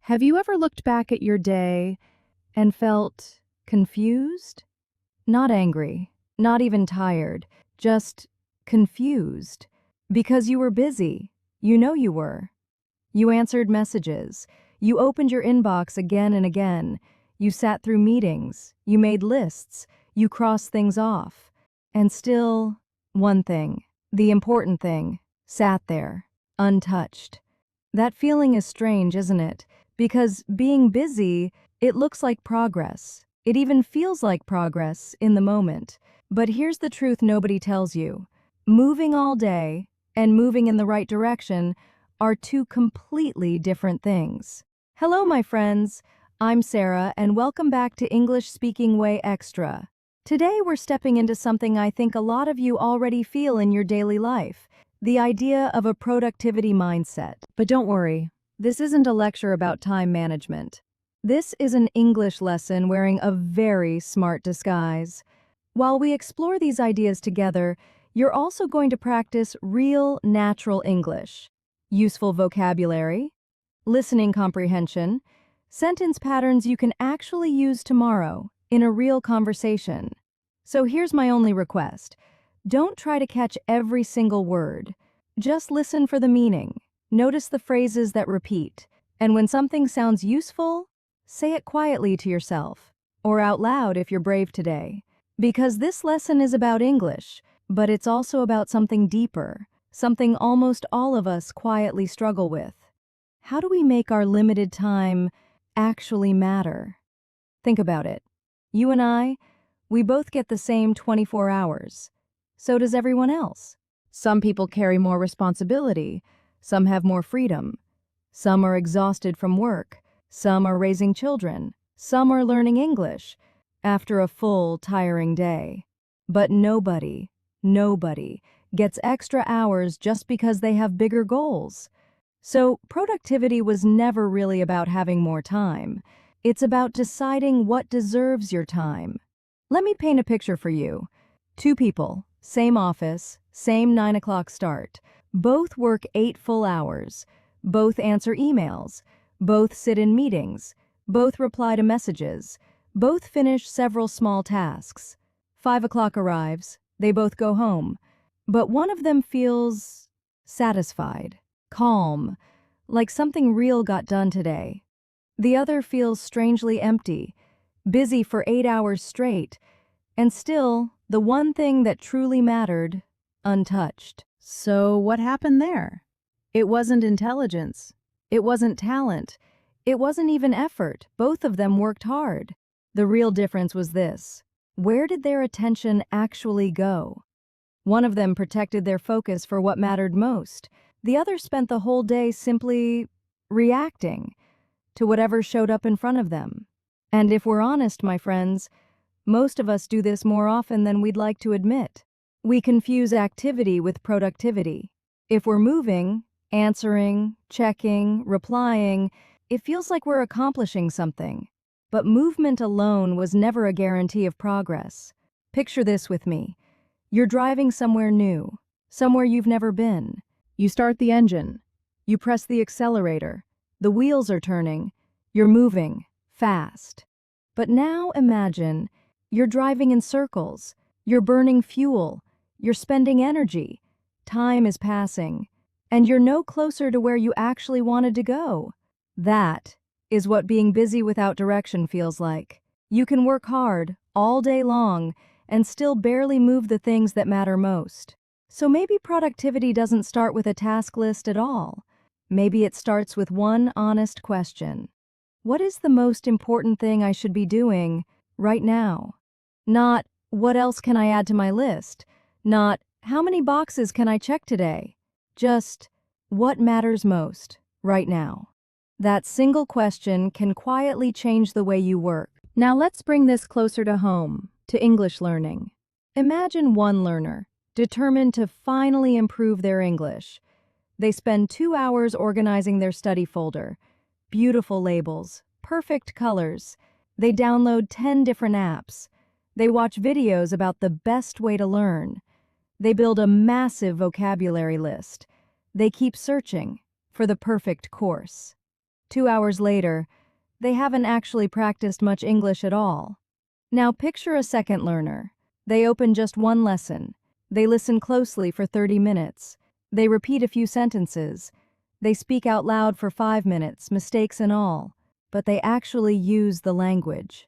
Have you ever looked back at your day and felt confused? Not angry, not even tired, just confused. Because you were busy. You know you were. You answered messages. You opened your inbox again and again. You sat through meetings. You made lists. You crossed things off. And still, one thing, the important thing, sat there, untouched. That feeling is strange, isn't it? Because being busy, it looks like progress. It even feels like progress in the moment. But here's the truth nobody tells you. Moving all day and moving in the right direction are two completely different things. Hello, my friends. I'm Sarah, and welcome back to English Speaking Way Extra. Today, we're stepping into something I think a lot of you already feel in your daily life, the idea of a productivity mindset. But don't worry, this isn't a lecture about time management. This is an English lesson wearing a very smart disguise. While we explore these ideas together, you're also going to practice real, natural English. Useful vocabulary, listening comprehension, sentence patterns you can actually use tomorrow in a real conversation. So here's my only request. Don't try to catch every single word. Just listen for the meaning. Notice the phrases that repeat. And when something sounds useful, say it quietly to yourself, or out loud if you're brave today. Because this lesson is about English, but it's also about something deeper, something almost all of us quietly struggle with. How do we make our limited time actually matter? Think about it. You and I, we both get the same 24 hours. So does everyone else. Some people carry more responsibility. Some have more freedom. Some are exhausted from work. Some are raising children. Some are learning English after a full, tiring day. But nobody gets extra hours just because they have bigger goals. So productivity was never really about having more time. It's about deciding what deserves your time. Let me paint a picture for you. Two people, same office, same 9 o'clock start. Both work 8 full hours. Both answer emails. Both sit in meetings. Both reply to messages. Both finish several small tasks. 5 o'clock arrives. They both go home. But one of them feels satisfied, calm, like something real got done today. The other feels strangely empty, busy for 8 hours straight, and still, the one thing that truly mattered, untouched. So what happened there? It wasn't intelligence. It wasn't talent. It wasn't even effort. Both of them worked hard. The real difference was this. Where did their attention actually go? One of them protected their focus for what mattered most. The other spent the whole day simply reacting to whatever showed up in front of them. And if we're honest, my friends, most of us do this more often than we'd like to admit. We confuse activity with productivity. If we're moving, answering, checking, replying, it feels like we're accomplishing something. But movement alone was never a guarantee of progress. Picture this with me. You're driving somewhere new, somewhere you've never been. You start the engine. You press the accelerator. The wheels are turning. You're moving, fast. But now imagine you're driving in circles. You're burning fuel. You're spending energy. Time is passing. And you're no closer to where you actually wanted to go. That is what being busy without direction feels like. You can work hard all day long and still barely move the things that matter most. So maybe productivity doesn't start with a task list at all. Maybe it starts with one honest question. What is the most important thing I should be doing right now? Not, what else can I add to my list? Not, how many boxes can I check today? Just, what matters most right now? That single question can quietly change the way you work. Now let's bring this closer to home, to English learning. Imagine one learner, determined to finally improve their English. They spend 2 hours organizing their study folder. Beautiful labels, perfect colors. They download 10 different apps. They watch videos about the best way to learn. They build a massive vocabulary list. They keep searching for the perfect course. 2 hours later, they haven't actually practiced much English at all. Now picture a second learner. They open just one lesson. They listen closely for 30 minutes. They repeat a few sentences. They speak out loud for 5 minutes, mistakes and all. But they actually use the language.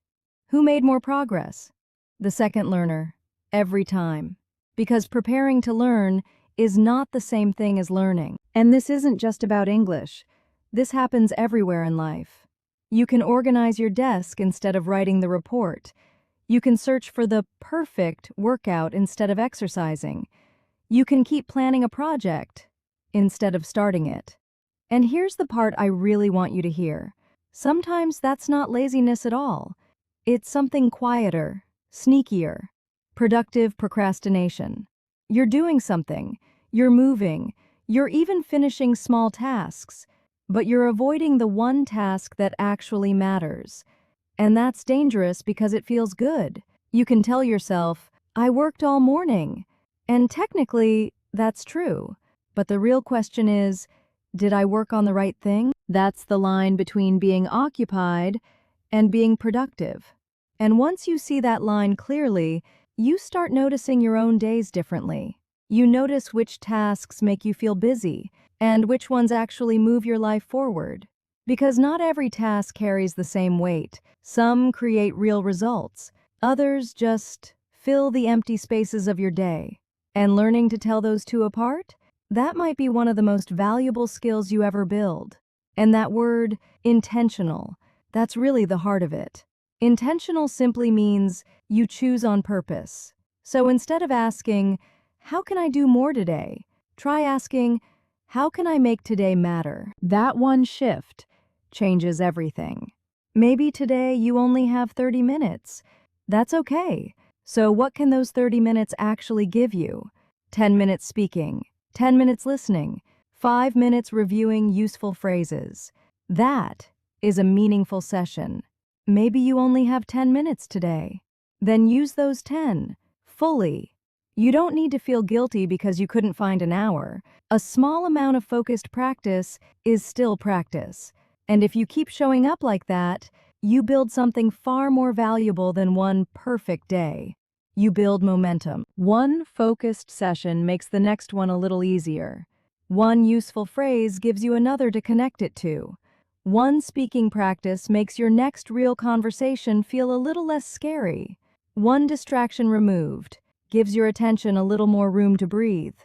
Who made more progress? The second learner. Every time. Because preparing to learn is not the same thing as learning. And this isn't just about English. This happens everywhere in life. You can organize your desk instead of writing the report. You can search for the perfect workout instead of exercising. You can keep planning a project instead of starting it. And here's the part I really want you to hear. Sometimes that's not laziness at all. It's something quieter, sneakier, productive procrastination. You're doing something, you're moving, you're even finishing small tasks, but you're avoiding the one task that actually matters. And that's dangerous because it feels good. You can tell yourself, I worked all morning. And technically, that's true. But the real question is, did I work on the right thing? That's the line between being occupied and being productive. And once you see that line clearly, you start noticing your own days differently. You notice which tasks make you feel busy and which ones actually move your life forward. Because not every task carries the same weight. Some create real results. Others just fill the empty spaces of your day. And learning to tell those two apart? That might be one of the most valuable skills you ever build. And that word, intentional, that's really the heart of it. Intentional simply means you choose on purpose. So instead of asking, how can I do more today? Try asking, how can I make today matter? That one shift changes everything. Maybe today you only have 30 minutes. That's okay. So what can those 30 minutes actually give you? 10 minutes speaking, 10 minutes listening, 5 minutes reviewing useful phrases. That is a meaningful session. Maybe you only have 10 minutes today. Then use those 10 fully. You don't need to feel guilty because you couldn't find an hour. A small amount of focused practice is still practice. And if you keep showing up like that, you build something far more valuable than one perfect day. You build momentum. One focused session makes the next one a little easier. One useful phrase gives you another to connect it to. One speaking practice makes your next real conversation feel a little less scary. One distraction removed gives your attention a little more room to breathe.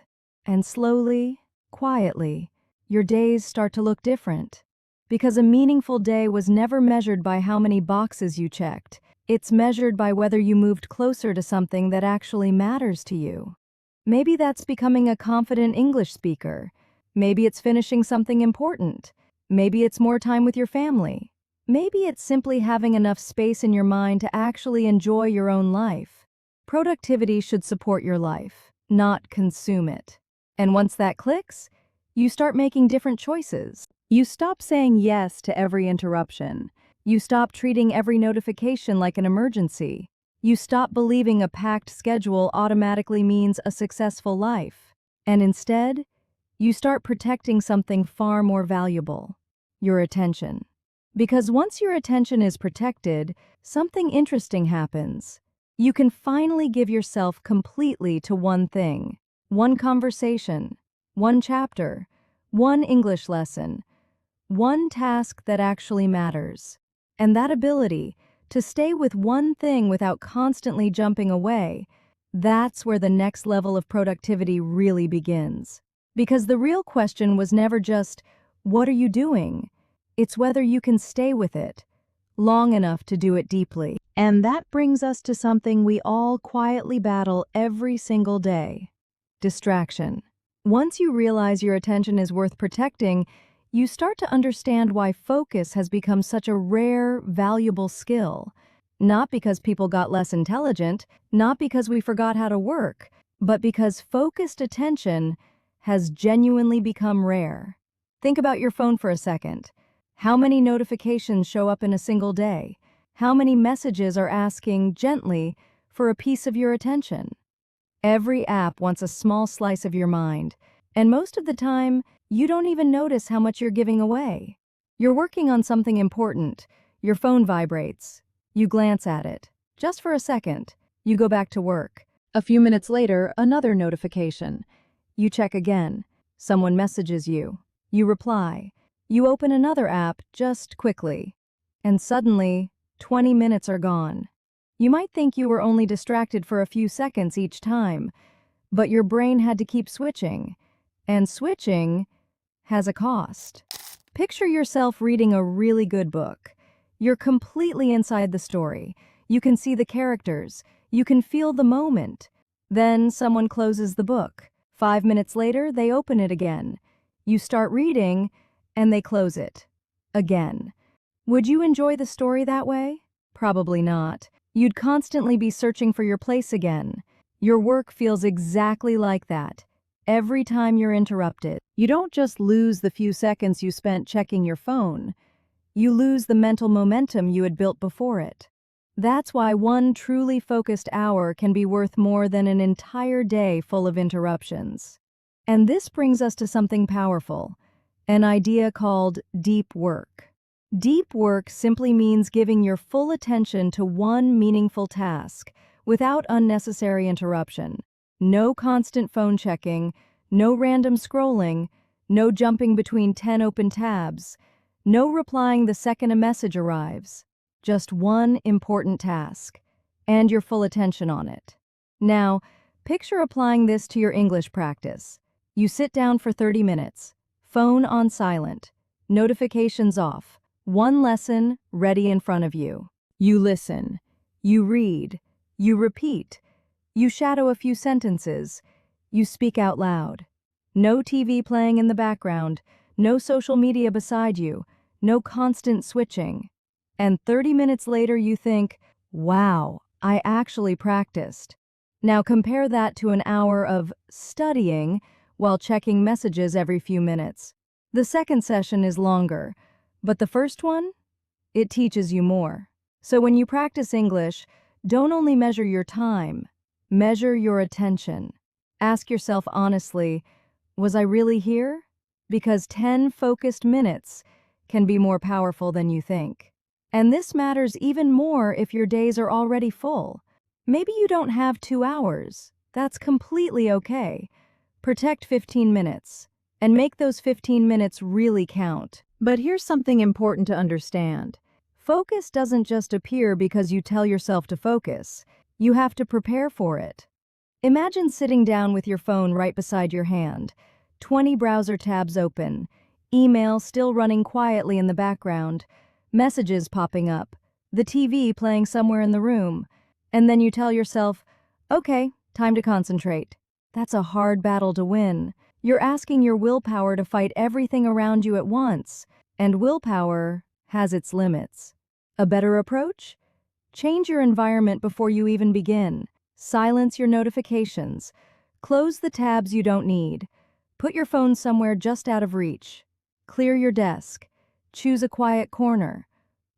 And slowly, quietly, your days start to look different. Because a meaningful day was never measured by how many boxes you checked. It's measured by whether you moved closer to something that actually matters to you. Maybe that's becoming a confident English speaker. Maybe it's finishing something important. Maybe it's more time with your family. Maybe it's simply having enough space in your mind to actually enjoy your own life. Productivity should support your life, not consume it. And once that clicks, you start making different choices. You stop saying yes to every interruption. You stop treating every notification like an emergency. You stop believing a packed schedule automatically means a successful life. And instead, you start protecting something far more valuable, your attention. Because once your attention is protected, something interesting happens. You can finally give yourself completely to one thing, one conversation, one chapter, one English lesson, one task that actually matters. And that ability to stay with one thing without constantly jumping away, that's where the next level of productivity really begins. Because the real question was never just, what are you doing? It's whether you can stay with it long enough to do it deeply. And that brings us to something we all quietly battle every single day: distraction. Once you realize your attention is worth protecting, you start to understand why focus has become such a rare, valuable skill. Not because people got less intelligent, not because we forgot how to work, but because focused attention has genuinely become rare. Think about your phone for a second. How many notifications show up in a single day? How many messages are asking gently for a piece of your attention? Every app wants a small slice of your mind, and most of the time, you don't even notice how much you're giving away. You're working on something important. Your phone vibrates. You glance at it. Just for a second. You go back to work. A few minutes later, another notification. You check again. Someone messages you. You reply. You open another app just quickly. And suddenly, 20 minutes are gone. You might think you were only distracted for a few seconds each time, but your brain had to keep switching. And switching has a cost. Picture yourself reading a really good book. You're completely inside the story. You can see the characters. You can feel the moment. Then someone closes the book. 5 minutes later, they open it again. You start reading, and they close it. Again. Would you enjoy the story that way? Probably not. You'd constantly be searching for your place again. Your work feels exactly like that. Every time you're interrupted, you don't just lose the few seconds you spent checking your phone. You lose the mental momentum you had built before it. That's why one truly focused hour can be worth more than an entire day full of interruptions. And this brings us to something powerful, an idea called deep work. Deep work simply means giving your full attention to one meaningful task without unnecessary interruption. No constant phone checking, no random scrolling, no jumping between 10 open tabs, no replying the second a message arrives. Just one important task, and your full attention on it. Now, picture applying this to your English practice. You sit down for 30 minutes, phone on silent, notifications off, one lesson ready in front of you. You listen, you read, you repeat, you shadow a few sentences, you speak out loud. No TV playing in the background, no social media beside you, no constant switching. And 30 minutes later you think, wow, I actually practiced. Now compare that to an hour of studying while checking messages every few minutes. The second session is longer, but the first one, it teaches you more. So when you practice English, don't only measure your time, measure your attention. Ask yourself honestly, was I really here? Because 10 focused minutes can be more powerful than you think. And this matters even more if your days are already full. Maybe you don't have 2 hours. That's completely okay. Protect 15 minutes, and make those 15 minutes really count. But here's something important to understand. Focus doesn't just appear because you tell yourself to focus. You have to prepare for it. Imagine sitting down with your phone right beside your hand, 20 browser tabs open, email still running quietly in the background, messages popping up, the TV playing somewhere in the room, and then you tell yourself, okay, time to concentrate. That's a hard battle to win. You're asking your willpower to fight everything around you at once, and willpower has its limits. A better approach? Change your environment before you even begin. Silence your notifications. Close the tabs you don't need. Put your phone somewhere just out of reach. Clear your desk. Choose a quiet corner.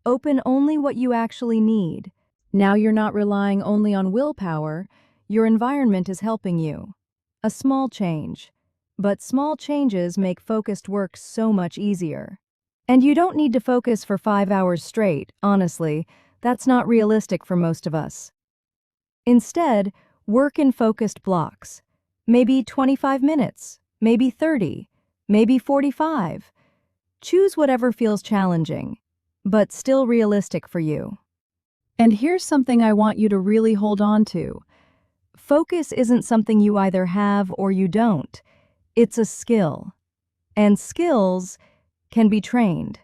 Open only what you actually need. Now you're not relying only on willpower, your environment is helping you. A small change. But small changes make focused work so much easier. And you don't need to focus for 5 hours straight, honestly. That's not realistic for most of us. Instead, work in focused blocks. Maybe 25 minutes, maybe 30, maybe 45. Choose whatever feels challenging, but still realistic for you. And here's something I want you to really hold on to. Focus isn't something you either have or you don't. It's a skill. And skills can be trained.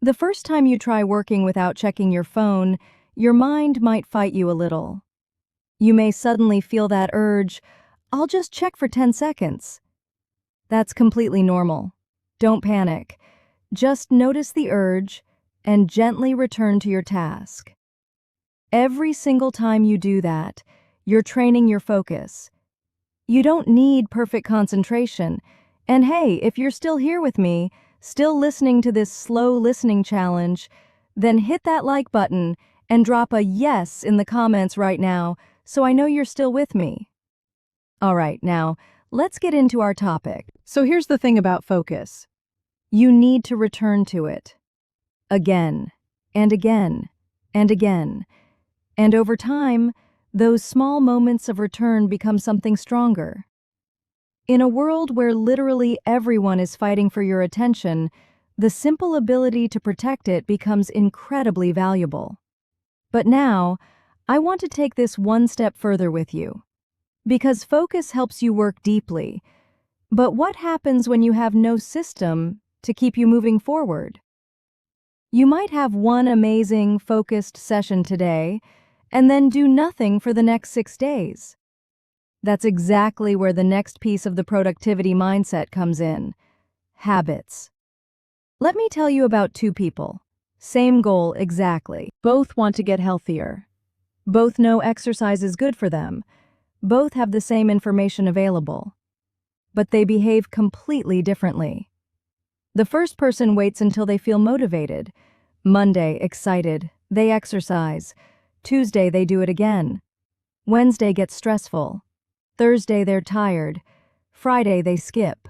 The first time you try working without checking your phone, your mind might fight you a little. You may suddenly feel that urge, I'll just check for 10 seconds. That's completely normal. Don't panic. Just notice the urge and gently return to your task. Every single time you do that, you're training your focus. You don't need perfect concentration. And hey, if you're still here with me, still listening to this slow listening challenge, then hit that like button and drop a yes in the comments right now so I know you're still with me. All right, now, let's get into our topic. So here's the thing about focus. You need to return to it again and again and again. And over time, those small moments of return become something stronger. In a world where literally everyone is fighting for your attention, the simple ability to protect it becomes incredibly valuable. But now, I want to take this one step further with you. Because focus helps you work deeply. But what happens when you have no system to keep you moving forward? You might have one amazing, focused session today, and then do nothing for the next 6 days. That's exactly where the next piece of the productivity mindset comes in: habits. Let me tell you about two people. Same goal exactly. Both want to get healthier. Both know exercise is good for them. Both have the same information available. But they behave completely differently. The first person waits until they feel motivated. Monday, excited. They exercise. Tuesday, they do it again. Wednesday gets stressful. Thursday, they're tired. Friday, they skip.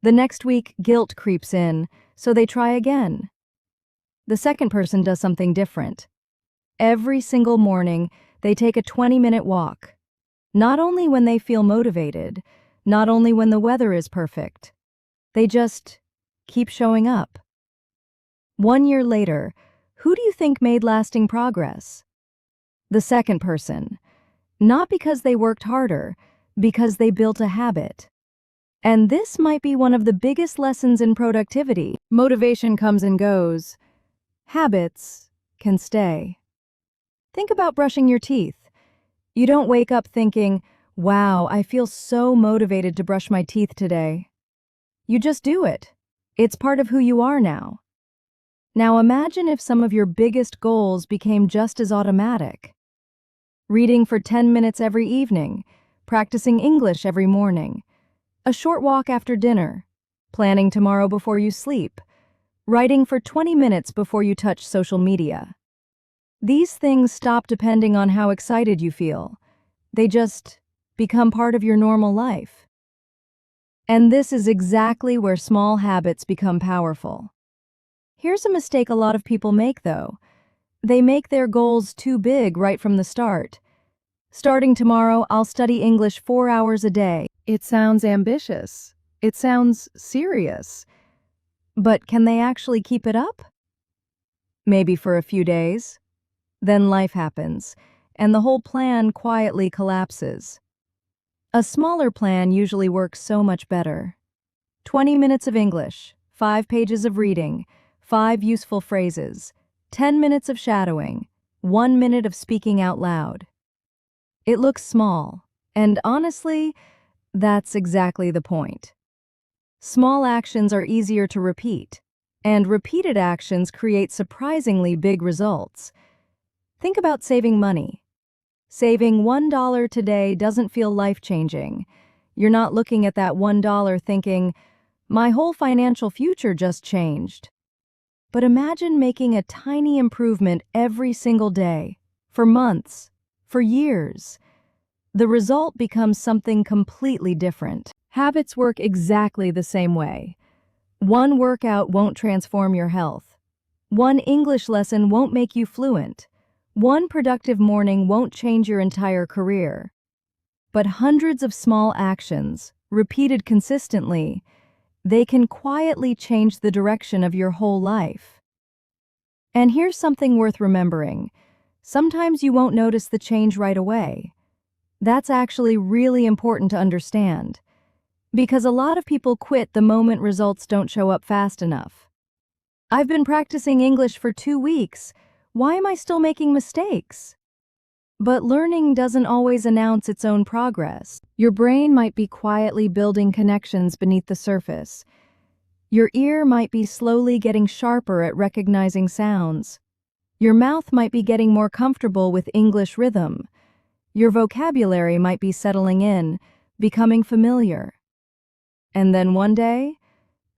The next week, guilt creeps in, so they try again. The second person does something different. Every single morning, they take a 20-minute walk. Not only when they feel motivated, not only when the weather is perfect. They just keep showing up. 1 year later, who do you think made lasting progress? The second person. Not because they worked harder, because they built a habit. And this might be one of the biggest lessons in productivity. Motivation comes and goes. Habits can stay. Think about brushing your teeth. You don't wake up thinking, "Wow, I feel so motivated to brush my teeth today." You just do it. It's part of who you are now. Now imagine if some of your biggest goals became just as automatic. Reading for 10 minutes every evening, practicing English every morning, a short walk after dinner, planning tomorrow before you sleep, writing for 20 minutes before you touch social media. These things stop depending on how excited you feel. They just become part of your normal life. And this is exactly where small habits become powerful. Here's a mistake a lot of people make, though. They make their goals too big right from the start. Starting tomorrow, I'll study English 4 hours a day. It sounds ambitious. It sounds serious. But can they actually keep it up? Maybe for a few days. Then life happens, and the whole plan quietly collapses. A smaller plan usually works so much better. 20 minutes of English, 5 pages of reading, 5 useful phrases, 10 minutes of shadowing, 1 minute of speaking out loud. It looks small, and honestly, that's exactly the point. Small actions are easier to repeat, and repeated actions create surprisingly big results. Think about saving money. Saving $1 today doesn't feel life-changing. You're not looking at that $1 thinking, "My whole financial future just changed." But imagine making a tiny improvement every single day, for months, for years. The result becomes something completely different. Habits work exactly the same way. One workout won't transform your health. One English lesson won't make you fluent. One productive morning won't change your entire career. But hundreds of small actions, repeated consistently, they can quietly change the direction of your whole life. And here's something worth remembering. Sometimes you won't notice the change right away. That's actually really important to understand, because a lot of people quit the moment results don't show up fast enough. "I've been practicing English for 2 weeks. Why am I still making mistakes?" But learning doesn't always announce its own progress. Your brain might be quietly building connections beneath the surface. Your ear might be slowly getting sharper at recognizing sounds. Your mouth might be getting more comfortable with English rhythm. Your vocabulary might be settling in, becoming familiar. And then one day,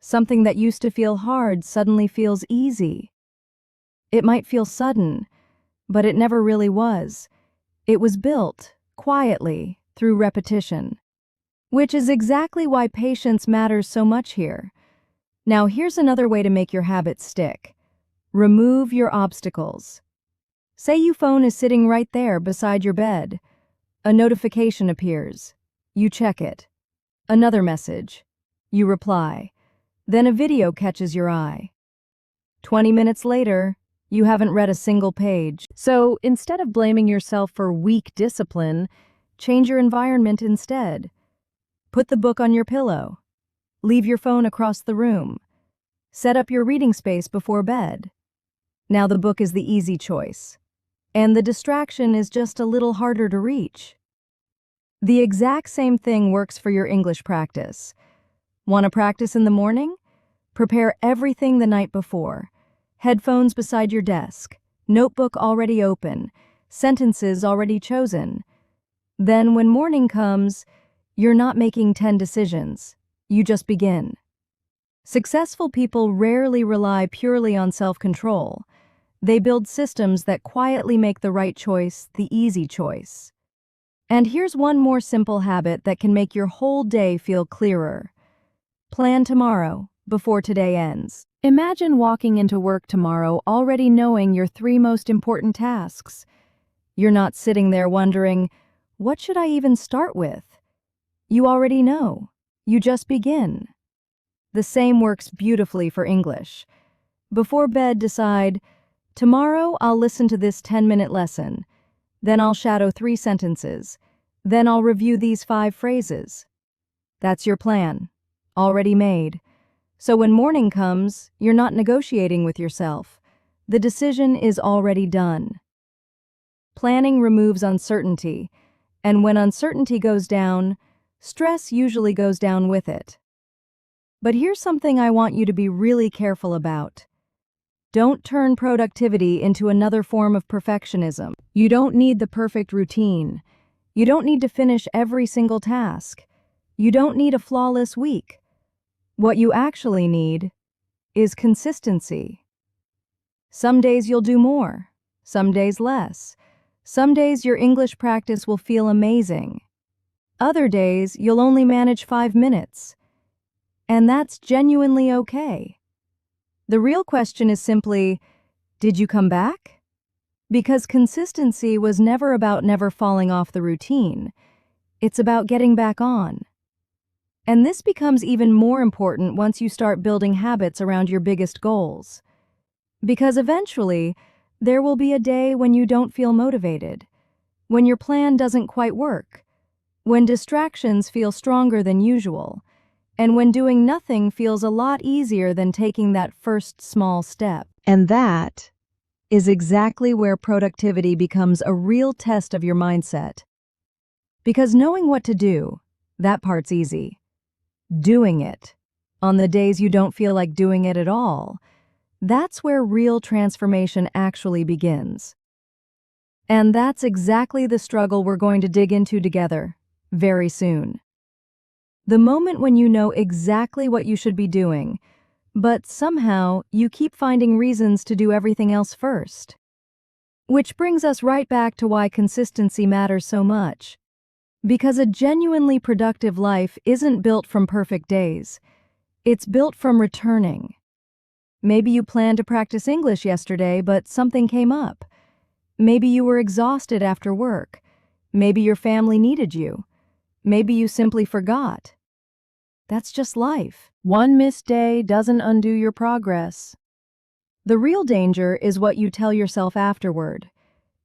something that used to feel hard suddenly feels easy. It might feel sudden, but it never really was. It was built, quietly, through repetition. Which is exactly why patience matters so much here. Now, here's another way to make your habit stick. Remove your obstacles. Say your phone is sitting right there beside your bed. A notification appears. You check it. Another message. You reply. Then a video catches your eye. 20 minutes later, you haven't read a single page. So instead of blaming yourself for weak discipline, change your environment instead. Put the book on your pillow. Leave your phone across the room. Set up your reading space before bed. Now the book is the easy choice, and the distraction is just a little harder to reach. The exact same thing works for your English practice. Want to practice in the morning? Prepare everything the night before. Headphones beside your desk, notebook already open, sentences already chosen. Then when morning comes, you're not making 10 decisions. You just begin. Successful people rarely rely purely on self-control. They build systems that quietly make the right choice the easy choice. And here's one more simple habit that can make your whole day feel clearer. Plan tomorrow before today ends. Imagine walking into work tomorrow already knowing your 3 most important tasks. You're not sitting there wondering, what should I even start with? You already know. You just begin. The same works beautifully for English. Before bed, decide, tomorrow I'll listen to this 10-minute lesson. Then I'll shadow 3 sentences. Then I'll review these 5 phrases. That's your plan, already made. So when morning comes, you're not negotiating with yourself. The decision is already done. Planning removes uncertainty, and when uncertainty goes down, stress usually goes down with it. But here's something I want you to be really careful about. Don't turn productivity into another form of perfectionism. You don't need the perfect routine. You don't need to finish every single task. You don't need a flawless week. What you actually need is consistency. Some days you'll do more, some days less. Some days your English practice will feel amazing. Other days you'll only manage 5 minutes. And that's genuinely okay. The real question is simply, did you come back? Because consistency was never about never falling off the routine. It's about getting back on. And this becomes even more important once you start building habits around your biggest goals. Because eventually, there will be a day when you don't feel motivated, when your plan doesn't quite work, when distractions feel stronger than usual, and when doing nothing feels a lot easier than taking that first small step. And that is exactly where productivity becomes a real test of your mindset. Because knowing what to do, that part's easy. Doing it, on the days you don't feel like doing it at all, that's where real transformation actually begins. And that's exactly the struggle we're going to dig into together, very soon. The moment when you know exactly what you should be doing, but somehow you keep finding reasons to do everything else first. Which brings us right back to why consistency matters so much. Because a genuinely productive life isn't built from perfect days. It's built from returning. Maybe you planned to practice English yesterday, but something came up. Maybe you were exhausted after work. Maybe your family needed you. Maybe you simply forgot. That's just life. One missed day doesn't undo your progress. The real danger is what you tell yourself afterward.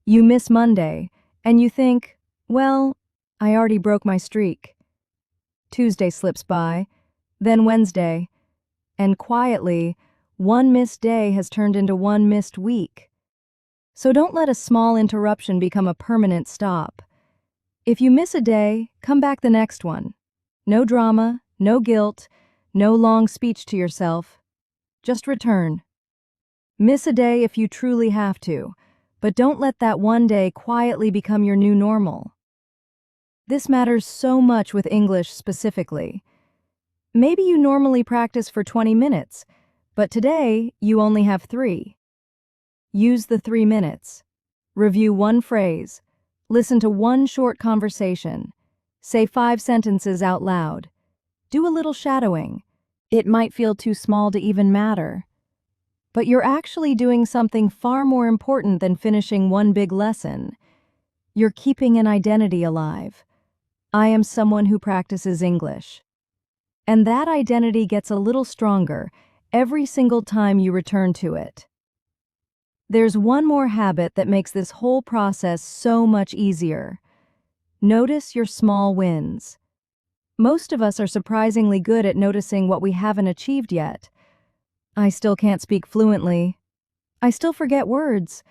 You miss Monday, and you think, well, I already broke my streak. Tuesday slips by, then Wednesday, and quietly, one missed day has turned into one missed week. So don't let a small interruption become a permanent stop. If you miss a day, come back the next one. No drama, no guilt, no long speech to yourself. Just return. Miss a day if you truly have to, but don't let that one day quietly become your new normal. This matters so much with English specifically. Maybe you normally practice for 20 minutes, but today you only have 3. Use the 3 minutes. Review 1 phrase. Listen to 1 short conversation. Say 5 sentences out loud. Do a little shadowing. It might feel too small to even matter. But you're actually doing something far more important than finishing one big lesson. You're keeping an identity alive. I am someone who practices English. And that identity gets a little stronger every single time you return to it. There's one more habit that makes this whole process so much easier. Notice your small wins. Most of us are surprisingly good at noticing what we haven't achieved yet. I still can't speak fluently. I still forget words.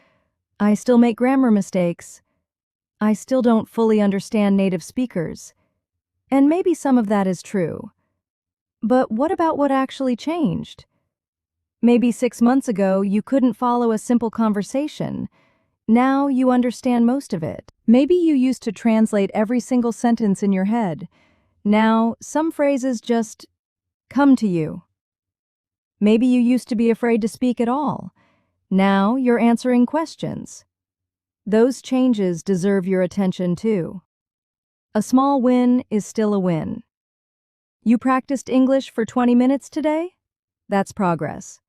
I still make grammar mistakes. I still don't fully understand native speakers. And maybe some of that is true. But what about what actually changed? Maybe 6 months ago, you couldn't follow a simple conversation. Now you understand most of it. Maybe you used to translate every single sentence in your head. Now, some phrases just come to you. Maybe you used to be afraid to speak at all. Now you're answering questions. Those changes deserve your attention too. A small win is still a win. You practiced English for 20 minutes today? That's progress.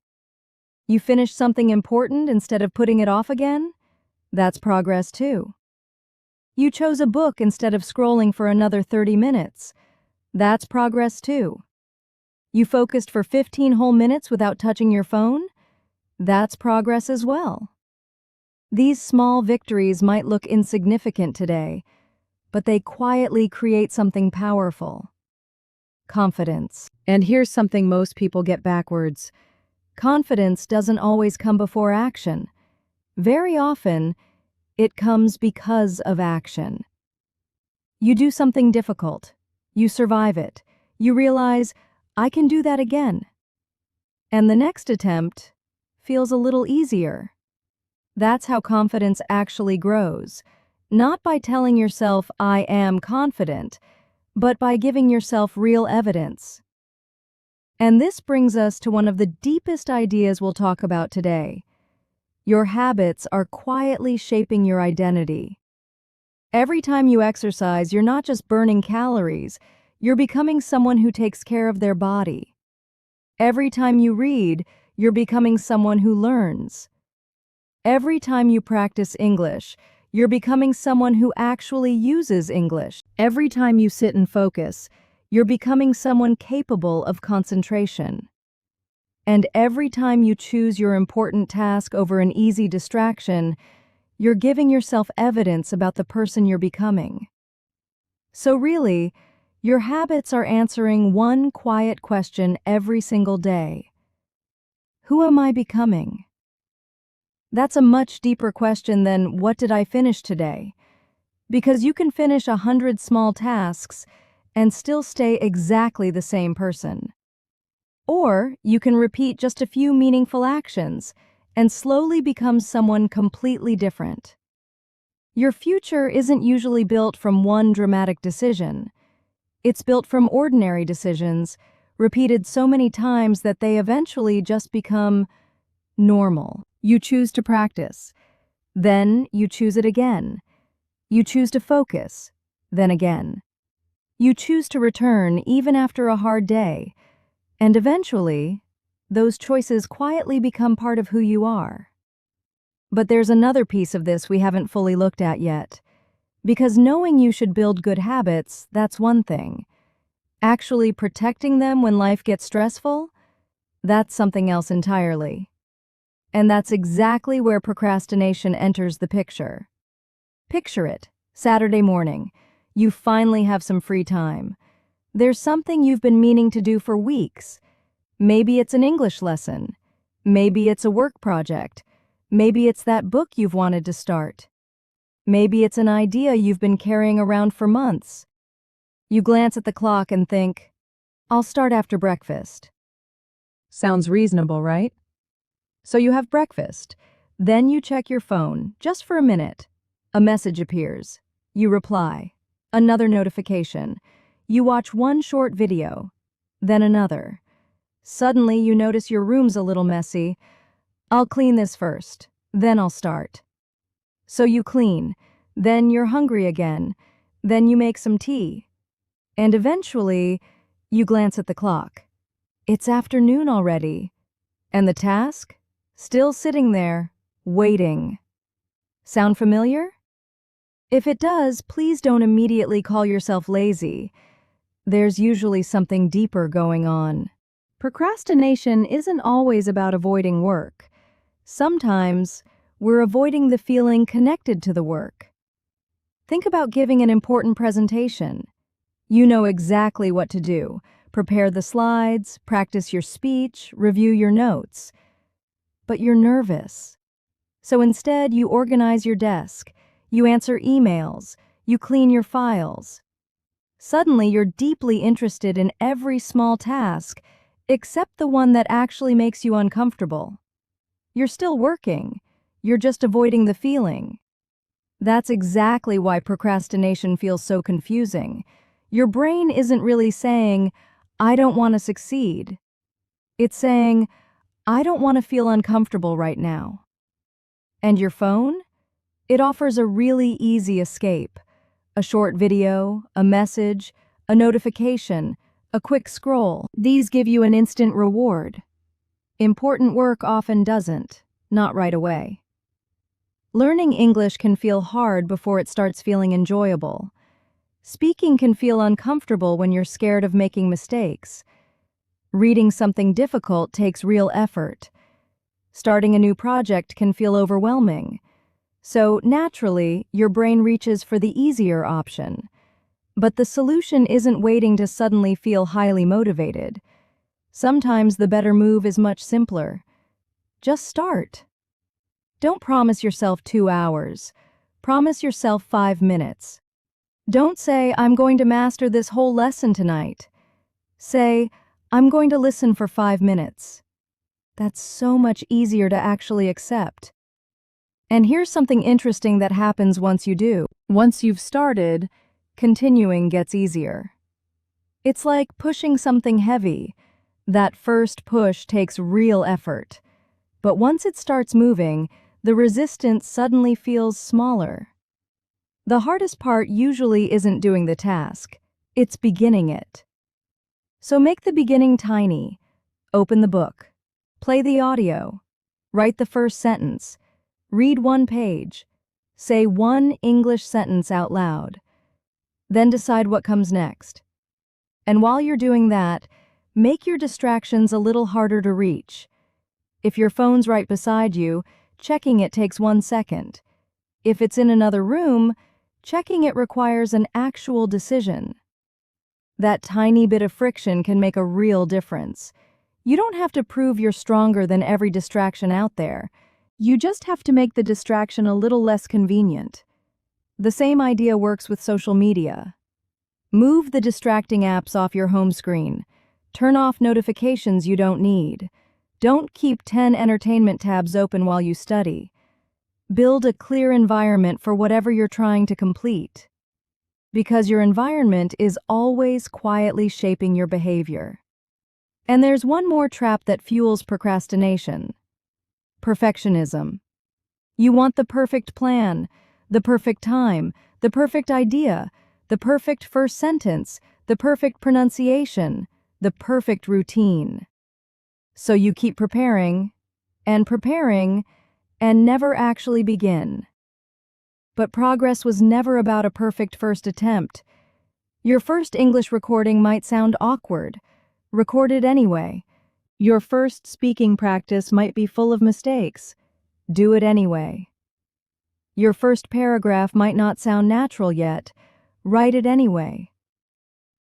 You finished something important instead of putting it off again? That's progress too. You chose a book instead of scrolling for another 30 minutes. That's progress too. You focused for 15 whole minutes without touching your phone? That's progress as well. These small victories might look insignificant today, but they quietly create something powerful. Confidence. And here's something most people get backwards. Confidence doesn't always come before action. Very often, it comes because of action. You do something difficult. You survive it. You realize, I can do that again. And the next attempt feels a little easier. That's how confidence actually grows. Not by telling yourself, I am confident, but by giving yourself real evidence. And this brings us to one of the deepest ideas we'll talk about today. Your habits are quietly shaping your identity. Every time you exercise, you're not just burning calories, you're becoming someone who takes care of their body. Every time you read, you're becoming someone who learns. Every time you practice English, you're becoming someone who actually uses English. Every time you sit and focus, you're becoming someone capable of concentration. And every time you choose your important task over an easy distraction, you're giving yourself evidence about the person you're becoming. So really, your habits are answering one quiet question every single day. Who am I becoming? That's a much deeper question than what did I finish today? Because you can finish 100 small tasks and still stay exactly the same person. Or you can repeat just a few meaningful actions and slowly become someone completely different. Your future isn't usually built from one dramatic decision. It's built from ordinary decisions, repeated so many times that they eventually just become normal. You choose to practice. Then you choose it again. You choose to focus. Then again. You choose to return even after a hard day. And eventually, those choices quietly become part of who you are. But there's another piece of this we haven't fully looked at yet. Because knowing you should build good habits, that's one thing. Actually protecting them when life gets stressful, that's something else entirely. And that's exactly where procrastination enters the picture. Picture it, Saturday morning. You finally have some free time. There's something you've been meaning to do for weeks. Maybe it's an English lesson. Maybe it's a work project. Maybe it's that book you've wanted to start. Maybe it's an idea you've been carrying around for months. You glance at the clock and think, I'll start after breakfast. Sounds reasonable, right? So you have breakfast. Then you check your phone, just for a minute. A message appears. You reply. Another notification. You watch one short video. Then another. Suddenly you notice your room's a little messy. I'll clean this first. Then I'll start. So you clean. Then you're hungry again. Then you make some tea. And eventually, you glance at the clock. It's afternoon already, and the task? Still sitting there, waiting. Sound familiar? If it does, please don't immediately call yourself lazy. There's usually something deeper going on. Procrastination isn't always about avoiding work. Sometimes we're avoiding the feeling connected to the work. Think about giving an important presentation. You know exactly what to do. Prepare the slides, practice your speech, review your notes. But you're nervous. So instead, you organize your desk, you answer emails, you clean your files. Suddenly, you're deeply interested in every small task, except the one that actually makes you uncomfortable. You're still working. You're just avoiding the feeling. That's exactly why procrastination feels so confusing. Your brain isn't really saying, I don't want to succeed. It's saying, I don't want to feel uncomfortable right now. And your phone? It offers a really easy escape. A short video, a message, a notification, a quick scroll. These give you an instant reward. Important work often doesn't, not right away. Learning English can feel hard before it starts feeling enjoyable. Speaking can feel uncomfortable when you're scared of making mistakes. Reading something difficult takes real effort. Starting a new project can feel overwhelming. So, naturally, your brain reaches for the easier option. But the solution isn't waiting to suddenly feel highly motivated. Sometimes the better move is much simpler. Just start. Don't promise yourself 2 hours. Promise yourself 5 minutes. Don't say, I'm going to master this whole lesson tonight. Say, I'm going to listen for 5 minutes. That's so much easier to actually accept. And here's something interesting that happens once you do. Once you've started, continuing gets easier. It's like pushing something heavy. That first push takes real effort. But once it starts moving, the resistance suddenly feels smaller. The hardest part usually isn't doing the task, it's beginning it. So make the beginning tiny. Open the book. Play the audio. Write the first sentence. Read one page. Say one English sentence out loud. Then decide what comes next. And while you're doing that, make your distractions a little harder to reach. If your phone's right beside you, checking it takes 1 second. If it's in another room, checking it requires an actual decision. That tiny bit of friction can make a real difference. You don't have to prove you're stronger than every distraction out there. You just have to make the distraction a little less convenient. The same idea works with social media. Move the distracting apps off your home screen. Turn off notifications you don't need. Don't keep 10 entertainment tabs open while you study. Build a clear environment for whatever you're trying to complete. Because your environment is always quietly shaping your behavior. And there's one more trap that fuels procrastination. Perfectionism. You want the perfect plan, the perfect time, the perfect idea, the perfect first sentence, the perfect pronunciation, the perfect routine. So you keep preparing, and never actually begin. But progress was never about a perfect first attempt. Your first English recording might sound awkward. Record it anyway. Your first speaking practice might be full of mistakes. Do it anyway. Your first paragraph might not sound natural yet. Write it anyway.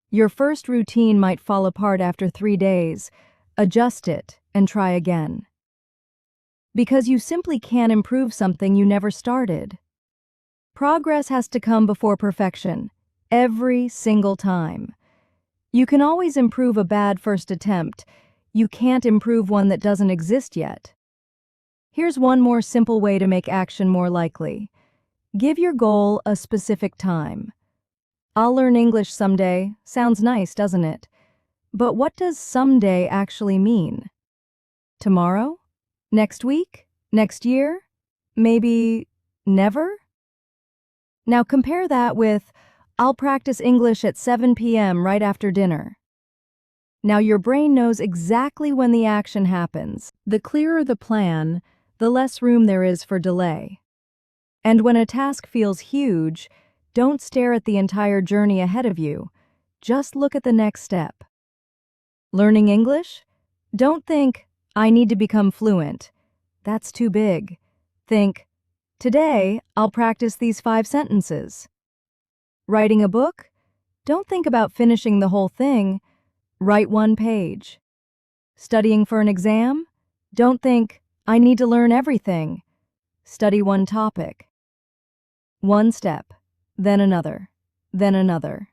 Your first routine might fall apart after 3 days. Adjust it and try again. Because you simply can't improve something you never started. Progress has to come before perfection, every single time. You can always improve a bad first attempt. You can't improve one that doesn't exist yet. Here's one more simple way to make action more likely. Give your goal a specific time. I'll learn English someday. Sounds nice, doesn't it? But what does someday actually mean? Tomorrow? Next week? Next year? Maybe never? Now compare that with, I'll practice English at 7 p.m. right after dinner. Now your brain knows exactly when the action happens. The clearer the plan, the less room there is for delay. And when a task feels huge, don't stare at the entire journey ahead of you. Just look at the next step. Learning English? Don't think, I need to become fluent. That's too big. Think, today I'll practice these 5 sentences. Writing a book? Don't think about finishing the whole thing. Write 1 page. Studying for an exam? Don't think, I need to learn everything. Study 1 topic. 1 step, then another, then another.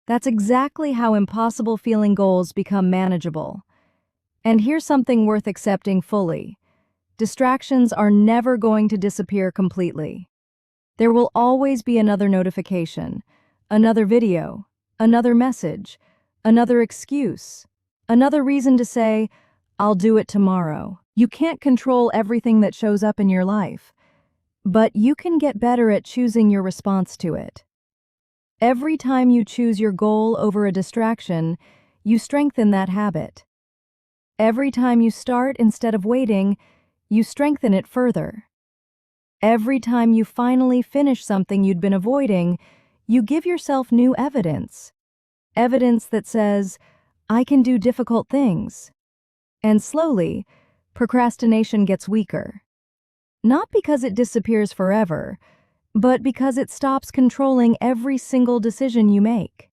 That's exactly how impossible feeling goals become manageable. And here's something worth accepting fully. Distractions are never going to disappear completely. There will always be another notification, another video, another message, another excuse, another reason to say, I'll do it tomorrow. You can't control everything that shows up in your life, but you can get better at choosing your response to it. Every time you choose your goal over a distraction, you strengthen that habit. Every time you start instead of waiting, you strengthen it further. Every time you finally finish something you'd been avoiding, you give yourself new evidence. Evidence that says, I can do difficult things. And slowly, procrastination gets weaker. Not because it disappears forever, but because it stops controlling every single decision you make.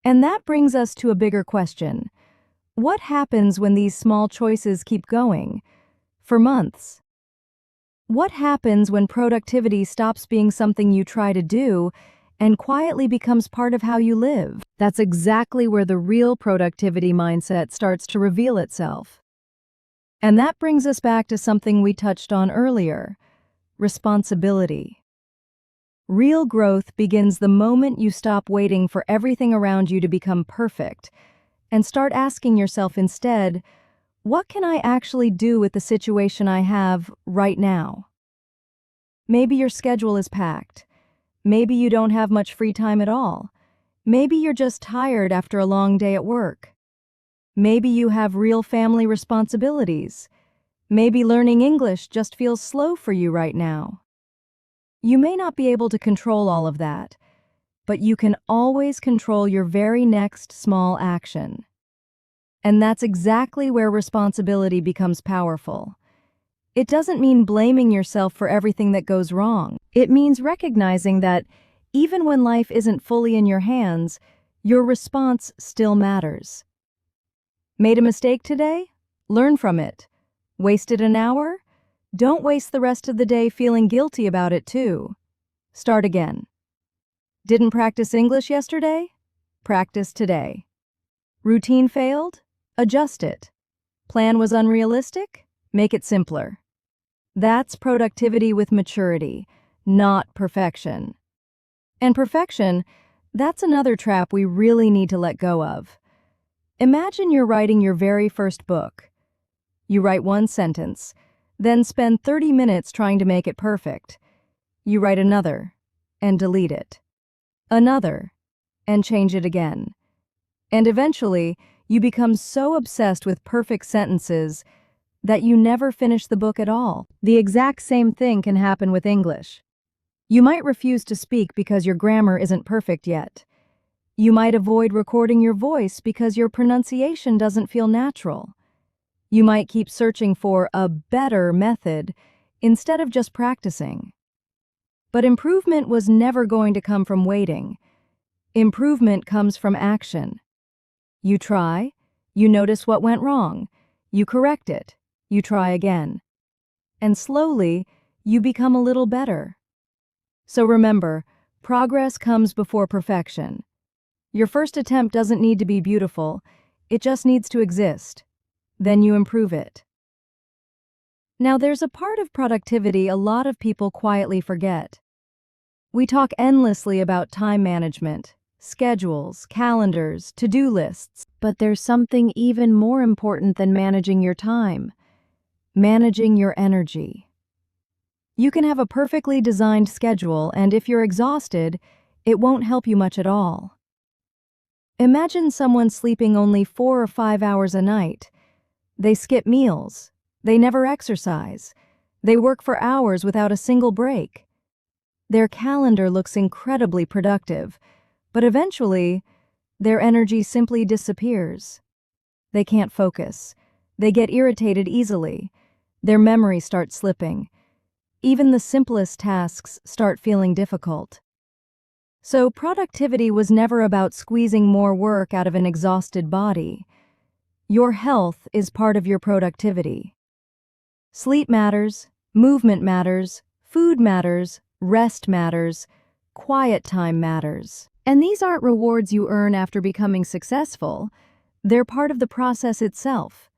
And that brings us to a bigger question. What happens when these small choices keep going? For months? What happens when productivity stops being something you try to do and quietly becomes part of how you live? That's exactly where the real productivity mindset starts to reveal itself. And that brings us back to something we touched on earlier: responsibility. Real growth begins the moment you stop waiting for everything around you to become perfect and start asking yourself instead, what can I actually do with the situation I have right now? Maybe your schedule is packed. Maybe you don't have much free time at all. Maybe you're just tired after a long day at work. Maybe you have real family responsibilities. Maybe learning English just feels slow for you right now. You may not be able to control all of that, but you can always control your very next small action. And that's exactly where responsibility becomes powerful. It doesn't mean blaming yourself for everything that goes wrong. It means recognizing that even when life isn't fully in your hands, your response still matters. Made a mistake today? Learn from it. Wasted an hour? Don't waste the rest of the day feeling guilty about it too. Start again. Didn't practice English yesterday? Practice today. Routine failed? Adjust it. Plan was unrealistic? Make it simpler. That's productivity with maturity, not perfection. And perfection, that's another trap we really need to let go of. Imagine you're writing your very first book. You write 1 sentence, then spend 30 minutes trying to make it perfect. You write another, and delete it. Another, and change it again. And eventually, you become so obsessed with perfect sentences that you never finish the book at all. The exact same thing can happen with English. You might refuse to speak because your grammar isn't perfect yet. You might avoid recording your voice because your pronunciation doesn't feel natural. You might keep searching for a better method instead of just practicing. But improvement was never going to come from waiting. Improvement comes from action. You try, you notice what went wrong, you correct it, you try again. And slowly, you become a little better. So remember, progress comes before perfection. Your first attempt doesn't need to be beautiful, it just needs to exist. Then you improve it. Now there's a part of productivity a lot of people quietly forget. We talk endlessly about time management, schedules, calendars, to-do lists, but there's something even more important than managing your time: managing your energy. You can have a perfectly designed schedule, and if you're exhausted, it won't help you much at all. Imagine someone sleeping only 4 or 5 hours a night. They skip meals. They never exercise. They work for hours without a single break. Their calendar looks incredibly productive, but eventually, their energy simply disappears. They can't focus. They get irritated easily. Their memory starts slipping. Even the simplest tasks start feeling difficult. So productivity was never about squeezing more work out of an exhausted body. Your health is part of your productivity. Sleep matters, movement matters, food matters, rest matters, quiet time matters. And these aren't rewards you earn after becoming successful. They're part of the process itself.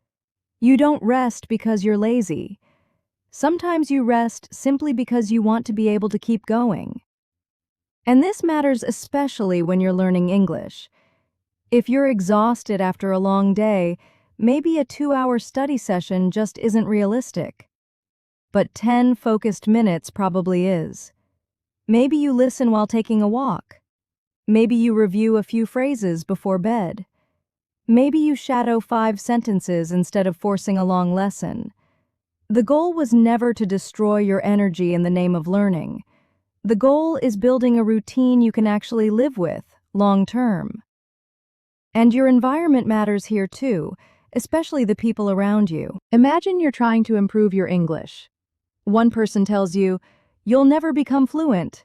You don't rest because you're lazy. Sometimes you rest simply because you want to be able to keep going. And this matters especially when you're learning English. If you're exhausted after a long day, maybe a 2-hour study session just isn't realistic. But 10 focused minutes probably is. Maybe you listen while taking a walk. Maybe you review a few phrases before bed. Maybe you shadow 5 sentences instead of forcing a long lesson. The goal was never to destroy your energy in the name of learning. The goal is building a routine you can actually live with, long term. And your environment matters here too, especially the people around you. Imagine you're trying to improve your English. One person tells you, "You'll never become fluent."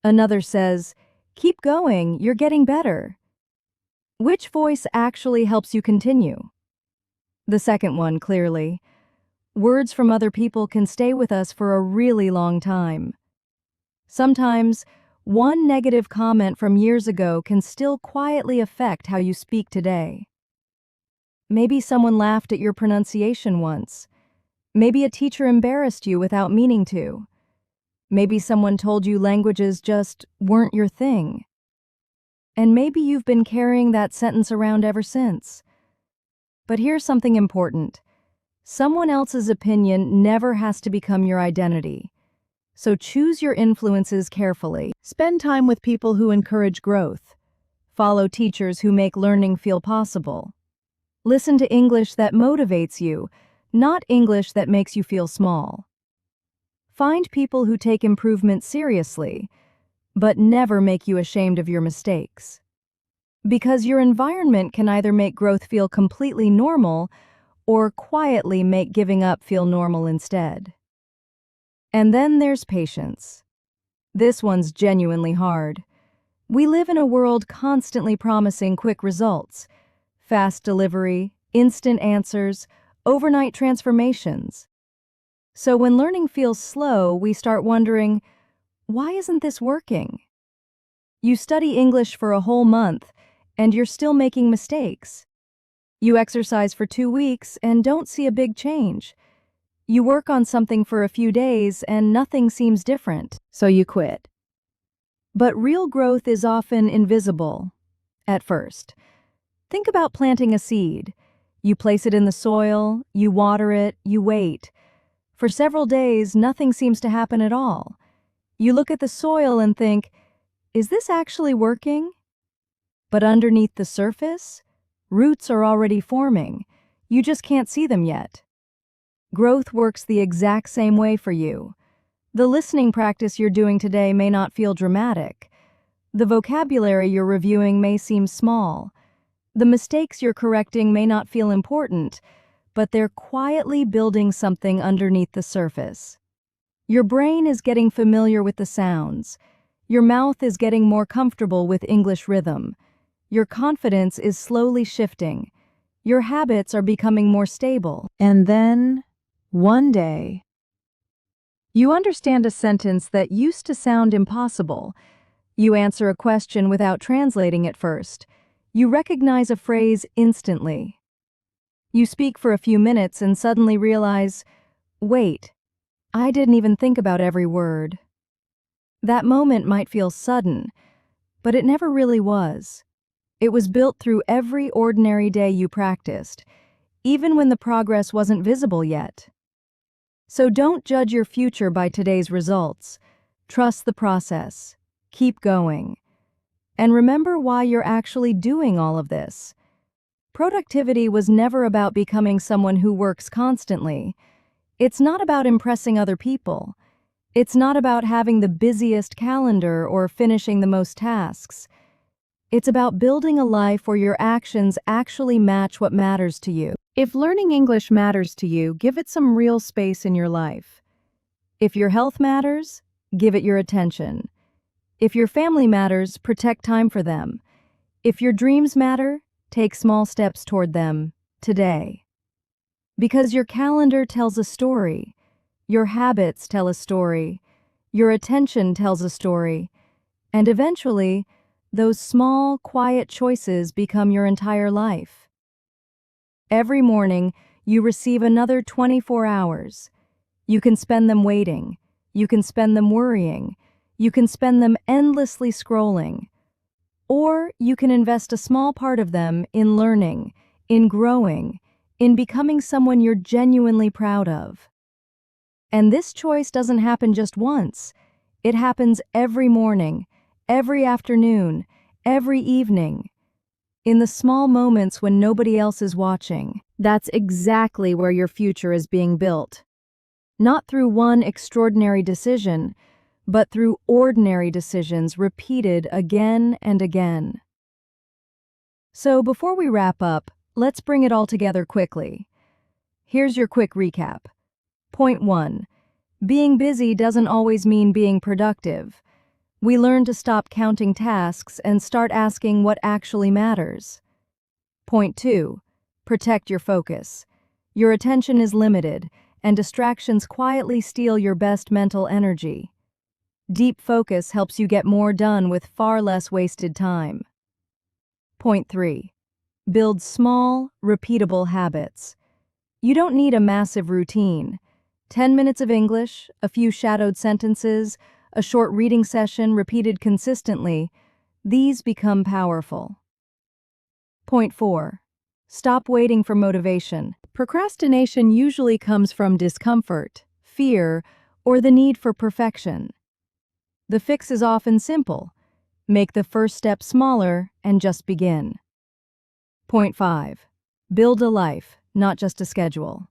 Another says, "Keep going, you're getting better." Which voice actually helps you continue? The second one, clearly. Words from other people can stay with us for a really long time. Sometimes, one negative comment from years ago can still quietly affect how you speak today. Maybe someone laughed at your pronunciation once. Maybe a teacher embarrassed you without meaning to. Maybe someone told you languages just weren't your thing. And maybe you've been carrying that sentence around ever since. But here's something important. Someone else's opinion never has to become your identity. So choose your influences carefully. Spend time with people who encourage growth. Follow teachers who make learning feel possible. Listen to English that motivates you, not English that makes you feel small. Find people who take improvement seriously, but never make you ashamed of your mistakes. Because your environment can either make growth feel completely normal or quietly make giving up feel normal instead. And then there's patience. This one's genuinely hard. We live in a world constantly promising quick results, fast delivery, instant answers, overnight transformations. So when learning feels slow, we start wondering, why isn't this working? You study English for a whole month, and you're still making mistakes. You exercise for 2 weeks and don't see a big change. You work on something for a few days and nothing seems different, so you quit. But real growth is often invisible at first. Think about planting a seed. You place it in the soil, you water it, you wait. For several days, nothing seems to happen at all. You look at the soil and think, is this actually working? But underneath the surface, roots are already forming. You just can't see them yet. Growth works the exact same way for you. The listening practice you're doing today may not feel dramatic. The vocabulary you're reviewing may seem small. The mistakes you're correcting may not feel important, but they're quietly building something underneath the surface. Your brain is getting familiar with the sounds. Your mouth is getting more comfortable with English rhythm. Your confidence is slowly shifting. Your habits are becoming more stable. And then, one day, you understand a sentence that used to sound impossible. You answer a question without translating it first. You recognize a phrase instantly. You speak for a few minutes and suddenly realize, wait, I didn't even think about every word. That moment might feel sudden, but it never really was. It was built through every ordinary day you practiced, even when the progress wasn't visible yet. So don't judge your future by today's results. Trust the process. Keep going. And remember why you're actually doing all of this. Productivity was never about becoming someone who works constantly. It's not about impressing other people. It's not about having the busiest calendar or finishing the most tasks. It's about building a life where your actions actually match what matters to you. If learning English matters to you, give it some real space in your life. If your health matters, give it your attention. If your family matters, protect time for them. If your dreams matter, take small steps toward them today. Because your calendar tells a story, your habits tell a story, your attention tells a story, and eventually, those small, quiet choices become your entire life. Every morning, you receive another 24 hours. You can spend them waiting. You can spend them worrying. You can spend them endlessly scrolling. Or you can invest a small part of them in learning, in growing, in becoming someone you're genuinely proud of. And this choice doesn't happen just once. It happens every morning, every afternoon, every evening. In the small moments when nobody else is watching. That's exactly where your future is being built. Not through one extraordinary decision, but through ordinary decisions repeated again and again. So before we wrap up, let's bring it all together quickly. Here's your quick recap. Point 1. Being busy doesn't always mean being productive. We learn to stop counting tasks and start asking what actually matters. Point 2. Protect your focus. Your attention is limited, and distractions quietly steal your best mental energy. Deep focus helps you get more done with far less wasted time. Point 3. Build small, repeatable habits. You don't need a massive routine. 10 minutes of English, a few shadowed sentences, a short reading session repeated consistently, these become powerful. Point 4. Stop waiting for motivation. Procrastination usually comes from discomfort, fear, or the need for perfection. The fix is often simple. Make the first step smaller and just begin. Point 5. Build a life, not just a schedule.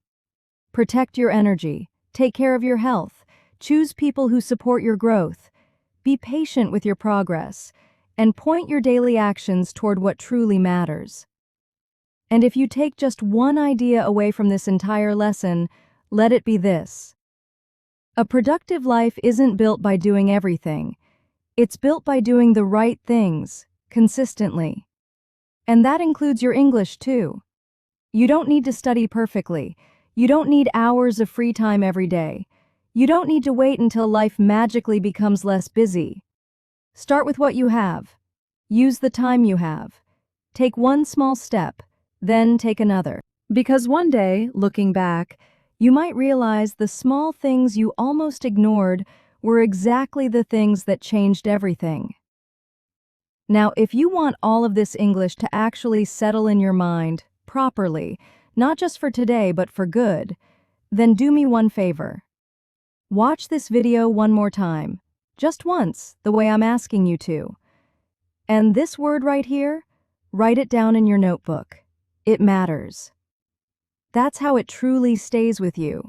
Protect your energy. Take care of your health. Choose people who support your growth. Be patient with your progress, and point your daily actions toward what truly matters. And if you take just one idea away from this entire lesson, let it be this. A productive life isn't built by doing everything. It's built by doing the right things, consistently. And that includes your English, too. You don't need to study perfectly. You don't need hours of free time every day. You don't need to wait until life magically becomes less busy. Start with what you have. Use the time you have. Take one small step, then take another. Because one day, looking back, you might realize the small things you almost ignored were exactly the things that changed everything. Now, if you want all of this English to actually settle in your mind properly, not just for today but for good, then do me one favor. Watch this video one more time, just once, the way I'm asking you to. And this word right here, write it down in your notebook. It matters. That's how it truly stays with you.